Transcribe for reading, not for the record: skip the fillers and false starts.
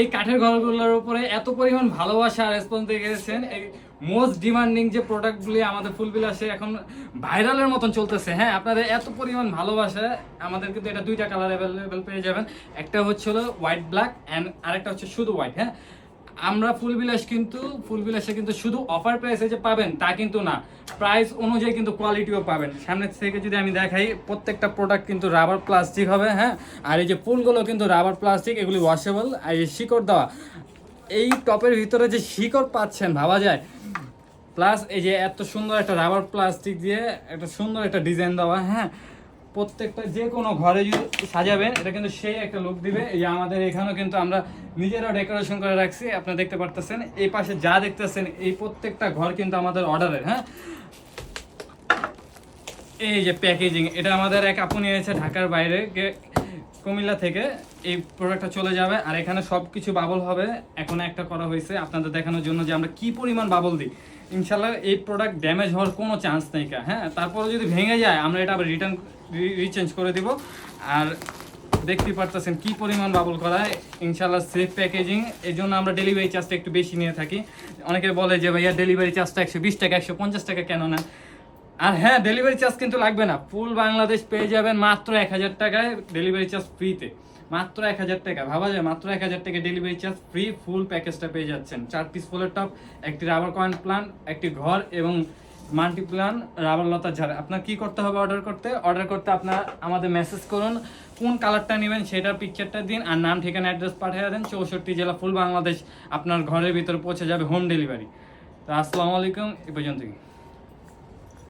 এই কাঠের ঘরগুলোর উপরে এত পরিমাণ ভালোবাসা আর রেসপন্স দিয়ে গেছেন। এই মোস্ট ডিমান্ডিং যে প্রোডাক্টগুলি আমাদের ফুলবিলাসে এখন ভাইরালের মতন চলতেছে। হ্যাঁ, আপনাদের এত পরিমাণ ভালোবাসা, আমাদের কিন্তু এটা দুইটা কালার অ্যাভেলেবেল পেয়ে যাবেন। একটা হচ্ছে হলো হোয়াইট ব্ল্যাক অ্যান্ড আরেকটা হচ্ছে শুধু হোয়াইট। হ্যাঁ, আমরা ফুলবিলাসে কিন্তু শুধু অফার প্রাইসে যে পাবেন তা কিন্তু না, প্রাইস অনুযায়ী কিন্তু কোয়ালিটিও পাবেন। সামনে থেকে যদি আমি দেখাই, প্রত্যেকটা প্রোডাক্ট কিন্তু রাবার প্লাস্টিক হবে। হ্যাঁ, আর এই যে ফুলগুলো কিন্তু রাবার প্লাস্টিক, এগুলি ওয়াশেবল। আর এই শিকড় দেওয়া, এই টপের ভিতরে যে শিকড় পাচ্ছেন ভাবা যায়। প্লাস এই যে এত সুন্দর একটা রাবার প্লাস্টিক দিয়ে একটা সুন্দর একটা ডিজাইন দেওয়া। হ্যাঁ, প্রত্যেকটা যে কোনো ঘরে যদি সাজাবেন এটা কিন্তু সেই একটা লুক দিবে। এই যে আমাদের এখানেও কিন্তু আমরা নিজেরাও ডেকোরেশন করে রাখছি, আপনারা দেখতে পারতেছেন। এই পাশে যা দেখতেছেন এই প্রত্যেকটা ঘর কিন্তু আমাদের অর্ডারের। হ্যাঁ, এই যে প্যাকেজিং, এটা আমাদের এক আপু নিয়েছে ঢাকার বাইরে কুমিল্লা থেকে। এই প্রোডাক্টটা চলে যাবে আর এখানে সব কিছু বাবল হবে। এখন একটা করা হয়েছে আপনাদের দেখানোর জন্য যে আমরা কি পরিমাণ বাবল দিই। ইনশাল্লাহ এই প্রোডাক্ট ড্যামেজ হওয়ার কোনো চান্স নেই। হ্যাঁ, তারপরে যদি ভেঙে যায় আমরা এটা আবার রিটার্ন রিচেঞ্জ করে দিব। আর দেখতে পারতেছেন কি পরিমাণ বাবল করা, ইনশাল্লাহ সেফ প্যাকেজিং। এই জন্য আমরা ডেলিভারি চার্জটা একটু বেশি নিয়ে থাকি। অনেকে বলে যে ভাইয়া ডেলিভারি চার্জটা 120 টাকা 150 টাকা কেন না। আর হ্যাঁ, ডেলিভারি চার্জ কিন্তু লাগবে না, ফুল বাংলাদেশ পেয়ে যাবেন মাত্র 1000 টাকায়, ডেলিভারি চার্জ ফ্রিতে। মাত্র 1000 টাকা, ভাবা যায়, মাত্র 1000 টাকা ডেলিভারি চার্জ ফ্রি, ফুল প্যাকেজটা পেয়ে যাচ্ছেন। 4 পিস ফুলের টপ, একটি রাবার কয়েন প্লান্ট, একটি ঘর এবং মাল্টি প্লান রাবার লতা ঝাড়। আপনার কি করতে হবে অর্ডার করতে আপনার আমাদের মেসেজ করুন, কোন কালারটা নেবেন সেটার পিকচারটা দিন আর নাম ঠিকানা অ্যাড্রেস পাঠিয়ে দেন। 64 জেলা, ফুল বাংলাদেশ আপনার ঘরের ভিতরে পৌঁছে যাবে হোম ডেলিভারি। তো আসসালামু আলাইকুম, এই পর্যন্তই।